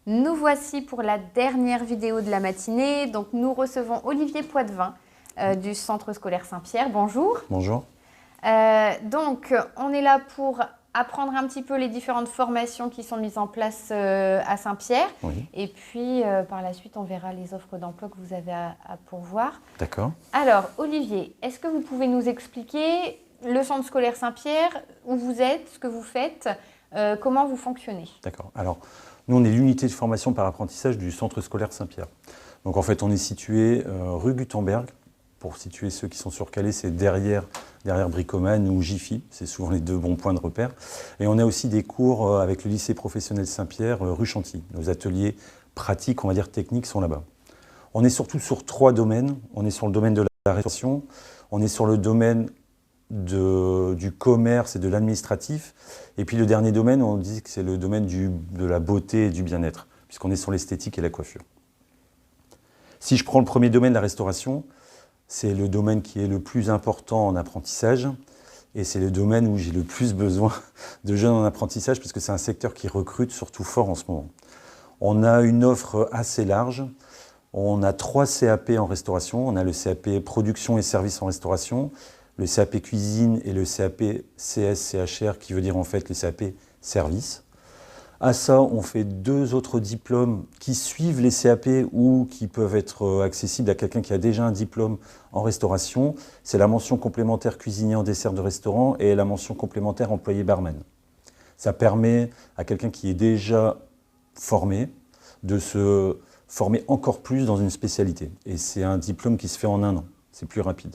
Nous voici pour la dernière vidéo de la matinée. Donc, nous recevons Olivier Poitvin du Centre scolaire Saint-Pierre. Bonjour. Bonjour. Donc, on est là pour apprendre un petit peu les différentes formations qui sont mises en place à Saint-Pierre. Oui. Et puis, par la suite, on verra les offres d'emploi que vous avez à pourvoir. D'accord. Alors, Olivier, est-ce que vous pouvez nous expliquer le Centre scolaire Saint-Pierre, où vous êtes, ce que vous faites, comment vous fonctionnez? D'accord. Alors, nous, on est l'unité de formation par apprentissage du Centre scolaire Saint-Pierre. Donc, en fait, on est situé rue Gutenberg. Pour situer ceux qui sont sur Calais, c'est derrière Bricoman ou Jiffy. C'est souvent les deux bons points de repère. Et on a aussi des cours avec le lycée professionnel Saint-Pierre, rue Chantilly. Nos ateliers pratiques, on va dire techniques, sont là-bas. On est surtout sur 3 domaines. On est sur le domaine de la restauration, on est sur le domaine du commerce et de l'administratif. Et puis le dernier domaine, on dit que c'est le domaine de la beauté et du bien-être, puisqu'on est sur l'esthétique et la coiffure. Si je prends le premier domaine, la restauration, c'est le domaine qui est le plus important en apprentissage. Et c'est le domaine où j'ai le plus besoin de jeunes en apprentissage, parce que c'est un secteur qui recrute surtout fort en ce moment. On a une offre assez large. On a 3 CAP en restauration. On a le CAP production et services en restauration, le CAP cuisine et le CAP CS-CHR, qui veut dire en fait le CAP service. À ça, on fait 2 autres diplômes qui suivent les CAP ou qui peuvent être accessibles à quelqu'un qui a déjà un diplôme en restauration. C'est la mention complémentaire cuisinier en dessert de restaurant et la mention complémentaire employé barman. Ça permet à quelqu'un qui est déjà formé de se former encore plus dans une spécialité. Et c'est un diplôme qui se fait en 1 an. C'est plus rapide.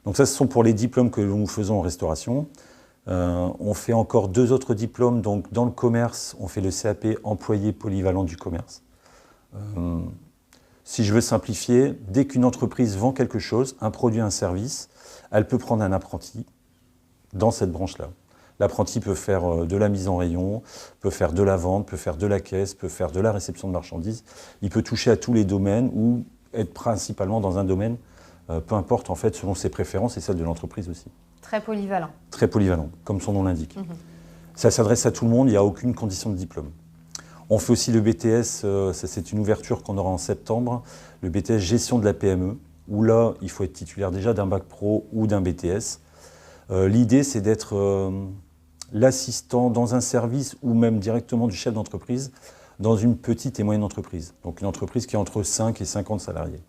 Donc ça, ce sont pour les diplômes que nous faisons en restauration. On fait encore 2 autres diplômes. Donc dans le commerce, on fait le CAP employé polyvalent du commerce. Si je veux simplifier, dès qu'une entreprise vend quelque chose, un produit, un service, elle peut prendre un apprenti dans cette branche-là. L'apprenti peut faire de la mise en rayon, peut faire de la vente, peut faire de la caisse, peut faire de la réception de marchandises. Il peut toucher à tous les domaines ou être principalement dans un domaine, peu importe en fait selon ses préférences et celles de l'entreprise aussi. Très polyvalent. Très polyvalent, comme son nom l'indique. Ça s'adresse à tout le monde, il n'y a aucune condition de diplôme. On fait aussi le BTS, c'est une ouverture qu'on aura en septembre, le BTS gestion de la PME, où là, il faut être titulaire déjà d'un bac pro ou d'un BTS. L'idée, c'est d'être l'assistant dans un service ou même directement du chef d'entreprise dans une petite et moyenne entreprise. Donc une entreprise qui a entre 5 et 50 salariés.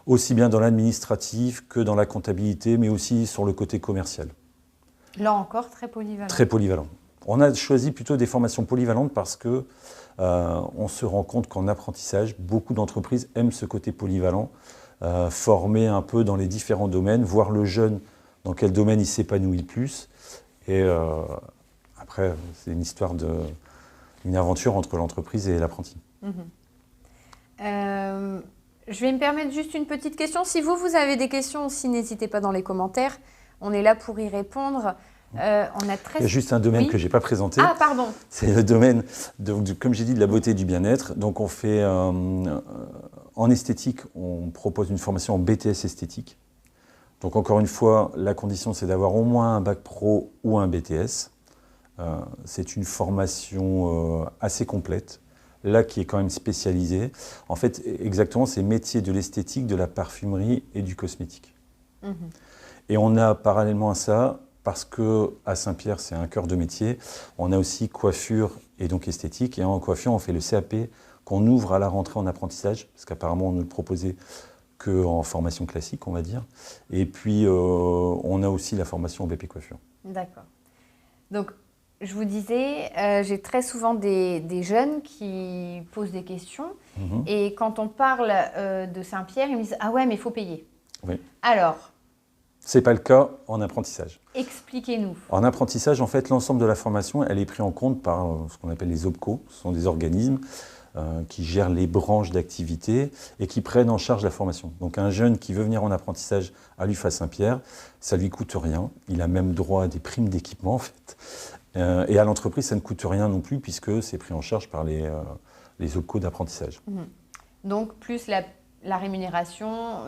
Aussi bien dans l'administratif que dans la comptabilité, mais aussi sur le côté commercial. Là encore, très polyvalent. Très polyvalent. On a choisi plutôt des formations polyvalentes parce que on se rend compte qu'en apprentissage, beaucoup d'entreprises aiment ce côté polyvalent, former un peu dans les différents domaines, voir le jeune dans quel domaine il s'épanouit le plus. Et après, c'est une histoire une aventure entre l'entreprise et l'apprenti. Je vais me permettre juste une petite question. Si vous avez des questions aussi, n'hésitez pas dans les commentaires. On est là pour y répondre. Il y a juste un domaine que je n'ai pas présenté. Ah, pardon. C'est le domaine, comme j'ai dit, de la beauté et du bien-être. Donc on fait, en esthétique, on propose une formation en BTS esthétique. Donc encore une fois, la condition, c'est d'avoir au moins un bac pro ou un BTS. C'est une formation assez complète, là qui est quand même spécialisée. En fait, exactement, c'est métier de l'esthétique, de la parfumerie et du cosmétique. Et on a parallèlement à ça, parce qu'à Saint-Pierre, c'est un cœur de métier, on a aussi coiffure et donc esthétique. Et en coiffure, on fait le CAP qu'on ouvre à la rentrée en apprentissage, parce qu'apparemment, on ne le proposait qu'en formation classique, on va dire. Et puis, on a aussi la formation au BP coiffure. D'accord. Donc, je vous disais, j'ai très souvent des jeunes qui posent des questions. Et quand on parle de Saint-Pierre, ils me disent « Ah ouais, mais il faut payer. » Oui. Alors, ce n'est pas le cas en apprentissage. Expliquez-nous. En apprentissage, en fait, l'ensemble de la formation, elle est prise en compte par ce qu'on appelle les OPCO. Ce sont des organismes qui gèrent les branches d'activité et qui prennent en charge la formation. Donc un jeune qui veut venir en apprentissage à l'UFA Saint-Pierre, ça ne lui coûte rien. Il a même droit à des primes d'équipement, en fait. Et à l'entreprise, ça ne coûte rien non plus, puisque c'est pris en charge par les OPCO d'apprentissage. Donc, plus la rémunération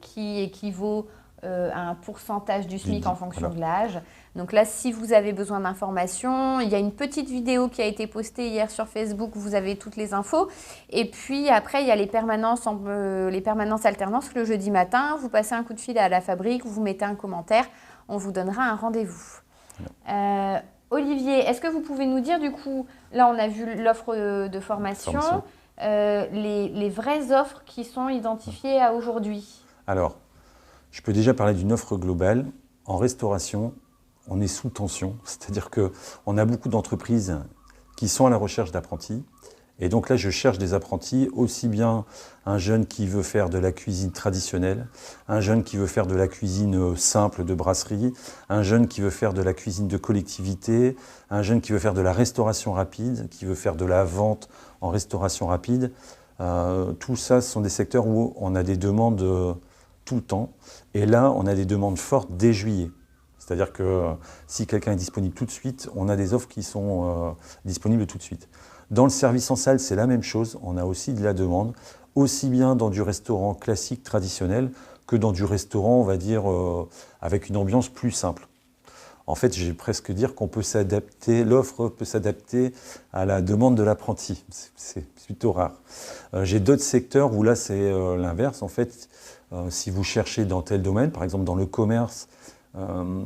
qui équivaut un pourcentage du SMIC en fonction voilà. de l'âge. Donc là, si vous avez besoin d'informations, il y a une petite vidéo qui a été postée hier sur Facebook, vous avez toutes les infos. Et puis après, il y a les permanences alternances le jeudi matin. Vous passez un coup de fil à la fabrique, vous mettez un commentaire, on vous donnera un rendez-vous. Olivier, est-ce que vous pouvez nous dire du coup, là on a vu l'offre de formation, les vraies offres qui sont identifiées à aujourd'hui? Alors, je peux déjà parler d'une offre globale. En restauration, on est sous tension, c'est-à-dire qu'on a beaucoup d'entreprises qui sont à la recherche d'apprentis. Et donc là, je cherche des apprentis, aussi bien un jeune qui veut faire de la cuisine traditionnelle, un jeune qui veut faire de la cuisine simple de brasserie, un jeune qui veut faire de la cuisine de collectivité, un jeune qui veut faire de la restauration rapide, qui veut faire de la vente en restauration rapide. Tout ça, ce sont des secteurs où on a des demandes tout le temps. Et là, on a des demandes fortes dès juillet. C'est-à-dire que si quelqu'un est disponible tout de suite, on a des offres qui sont disponibles tout de suite. Dans le service en salle, c'est la même chose. On a aussi de la demande, aussi bien dans du restaurant classique, traditionnel, que dans du restaurant, on va dire, avec une ambiance plus simple. En fait, j'ai presque dire qu'on peut s'adapter, l'offre peut s'adapter à la demande de l'apprenti. C'est plutôt rare. J'ai d'autres secteurs où là, c'est l'inverse. En fait, si vous cherchez dans tel domaine, par exemple dans le commerce,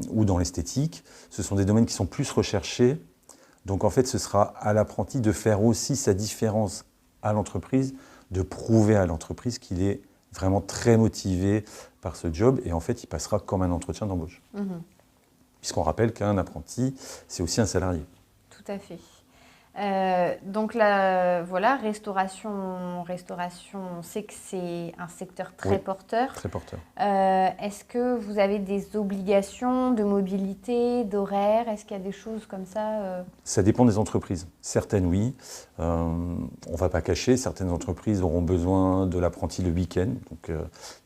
ou dans l'esthétique, ce sont des domaines qui sont plus recherchés. Donc en fait, ce sera à l'apprenti de faire aussi sa différence à l'entreprise, de prouver à l'entreprise qu'il est vraiment très motivé par ce job et en fait, il passera comme un entretien d'embauche. Puisqu'on rappelle qu'un apprenti, c'est aussi un salarié. Tout à fait. Donc là, voilà, restauration, on sait que c'est un secteur très porteur. Très porteur. Est-ce que vous avez des obligations de mobilité, d'horaire? Est-ce qu'il y a des choses comme ça Ça dépend des entreprises. Certaines, oui. On ne va pas cacher, certaines entreprises auront besoin de l'apprenti le week-end. Donc,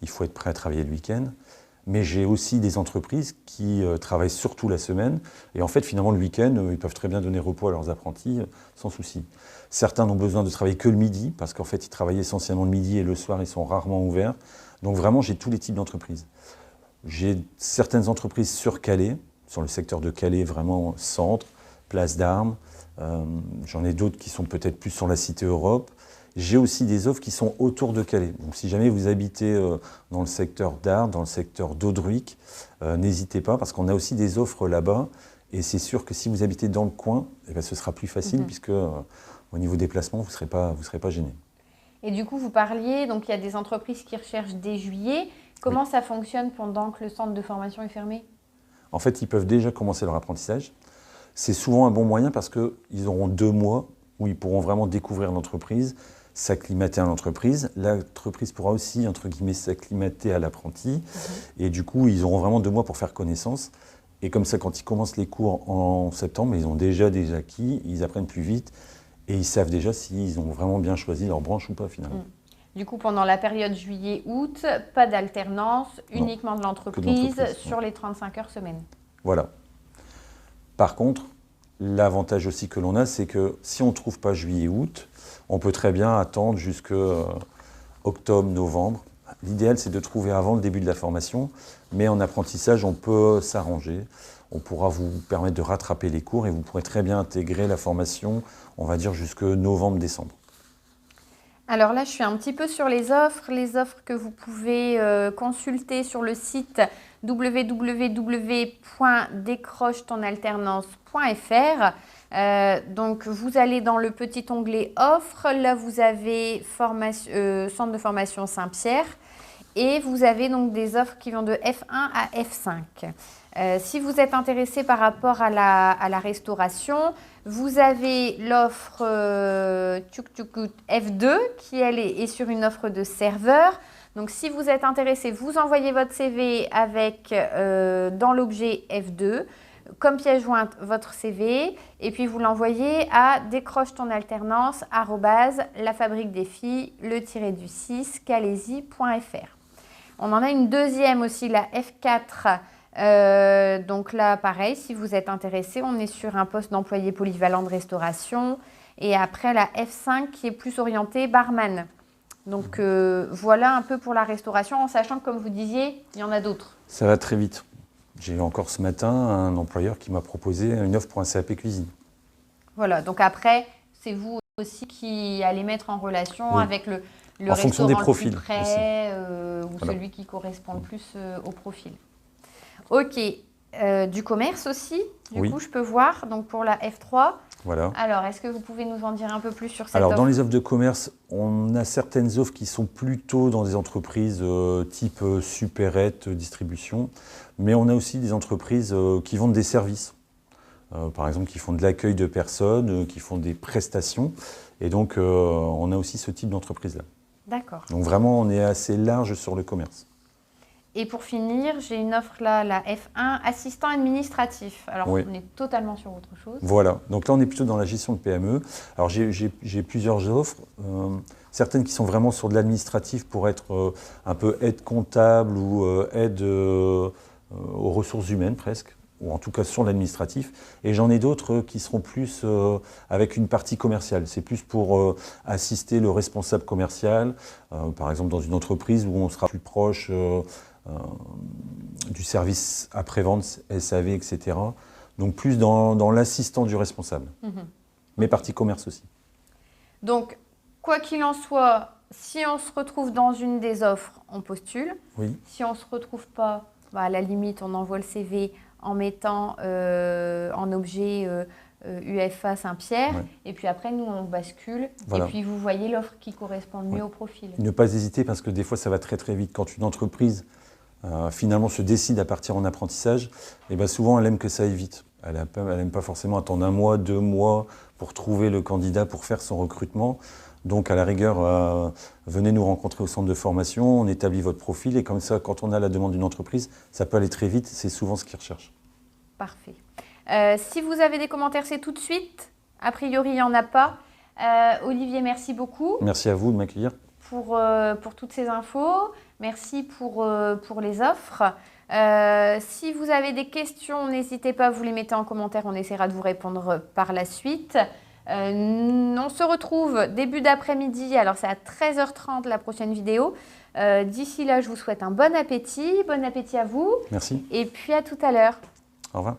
il faut être prêt à travailler le week-end. Mais j'ai aussi des entreprises qui travaillent surtout la semaine. Et en fait, finalement, le week-end, ils peuvent très bien donner repos à leurs apprentis sans souci. Certains ont besoin de travailler que le midi, parce qu'en fait, ils travaillent essentiellement le midi et le soir, ils sont rarement ouverts. Donc vraiment, j'ai tous les types d'entreprises. J'ai certaines entreprises sur Calais, sur le secteur de Calais, vraiment centre, place d'Armes. J'en ai d'autres qui sont peut-être plus sur la Cité Europe. J'ai aussi des offres qui sont autour de Calais. Donc si jamais vous habitez dans le secteur d'Arles, dans le secteur d'Audruic, n'hésitez pas parce qu'on a aussi des offres là-bas. Et c'est sûr que si vous habitez dans le coin, eh bien, ce sera plus facile puisque au niveau déplacement, vous ne serez pas gêné. Et du coup, vous parliez, donc il y a des entreprises qui recherchent dès juillet. Comment ça fonctionne pendant que le centre de formation est fermé? En fait, ils peuvent déjà commencer leur apprentissage. C'est souvent un bon moyen parce qu'ils auront 2 mois où ils pourront vraiment découvrir l'entreprise, s'acclimater à l'entreprise. L'entreprise pourra aussi, entre guillemets, s'acclimater à l'apprenti. Et du coup, ils auront vraiment 2 mois pour faire connaissance. Et comme ça, quand ils commencent les cours en septembre, ils ont déjà des acquis, ils apprennent plus vite et ils savent déjà s'ils ont vraiment bien choisi leur branche ou pas finalement. Du coup, pendant la période juillet-août, pas d'alternance, uniquement de l'entreprise sur les 35 heures semaine. Voilà. Par contre, l'avantage aussi que l'on a, c'est que si on ne trouve pas juillet-août, on peut très bien attendre jusqu'à octobre, novembre. L'idéal, c'est de trouver avant le début de la formation, mais en apprentissage, on peut s'arranger. On pourra vous permettre de rattraper les cours et vous pourrez très bien intégrer la formation, on va dire, jusque novembre-décembre. Alors là, je suis un petit peu sur les offres que vous pouvez consulter sur le site www.décrochetonalternance.fr. Donc, vous allez dans le petit onglet offres. Là, vous avez centre de formation Saint-Pierre et vous avez donc des offres qui vont de F1 à F5. Si vous êtes intéressé par rapport à la restauration, vous avez l'offre F2 qui, elle, est sur une offre de serveur. Donc, si vous êtes intéressé, vous envoyez votre CV avec, dans l'objet F2, comme pièce jointe, votre CV, et puis vous l'envoyez à décrochetonalternance@lafabriquedesfilles-6calaisie.fr. On en a une deuxième aussi, la F4. Donc là, pareil, si vous êtes intéressé, on est sur un poste d'employé polyvalent de restauration. Et après, la F5 qui est plus orientée barman. Donc voilà un peu pour la restauration, en sachant que, comme vous disiez, il y en a d'autres. Ça va très vite. J'ai eu encore ce matin un employeur qui m'a proposé une offre pour un CAP cuisine. Voilà, donc après, c'est vous aussi qui allez mettre en relation avec le en fonction des restaurant profils le plus près ou celui qui correspond le plus au profil. Ok, du commerce aussi, du coup, je peux voir, donc pour la F3. Voilà. Alors, est-ce que vous pouvez nous en dire un peu plus sur cette offre? offre? Dans les offres de commerce, on a certaines offres qui sont plutôt dans des entreprises type supérette, distribution, mais on a aussi des entreprises qui vendent des services. Par exemple, qui font de l'accueil de personnes, qui font des prestations. Et donc, on a aussi ce type d'entreprise-là. D'accord. Donc vraiment, on est assez large sur le commerce. Et pour finir, j'ai une offre là, la F1, assistant administratif. Alors, on est totalement sur autre chose. Voilà. Donc là, on est plutôt dans la gestion de PME. Alors, j'ai plusieurs offres. Certaines qui sont vraiment sur de l'administratif pour être un peu aide comptable ou aide aux ressources humaines presque, ou en tout cas sur l'administratif. Et j'en ai d'autres qui seront plus avec une partie commerciale. C'est plus pour assister le responsable commercial, par exemple dans une entreprise où on sera plus proche du service après-vente, SAV, etc. Donc plus dans l'assistant du responsable. Mais partie commerce aussi. Donc, quoi qu'il en soit, si on se retrouve dans une des offres, on postule. Oui. Si on ne se retrouve pas, à la limite, on envoie le CV en mettant en objet UFA Saint-Pierre. Et puis après, nous, on bascule. Voilà. Et puis, vous voyez l'offre qui correspond le mieux au profil. Ne pas hésiter parce que des fois, ça va très très vite. Quand une entreprise finalement se décide à partir en apprentissage, et ben souvent, elle aime que ça aille vite. Elle n'aime pas forcément attendre 1 mois, 2 mois pour trouver le candidat pour faire son recrutement. Donc, à la rigueur, venez nous rencontrer au centre de formation, on établit votre profil et comme ça, quand on a la demande d'une entreprise, ça peut aller très vite, c'est souvent ce qu'ils recherchent. Parfait. Si vous avez des commentaires, c'est tout de suite. A priori, il n'y en a pas. Olivier, merci beaucoup. Merci à vous de m'accueillir. Pour toutes ces infos. Merci pour les offres. Si vous avez des questions, n'hésitez pas, vous les mettez en commentaire, on essaiera de vous répondre par la suite. On se retrouve début d'après-midi, alors c'est à 13h30 la prochaine vidéo. D'ici là, je vous souhaite un bon appétit à vous. Merci. Et puis à tout à l'heure. Au revoir.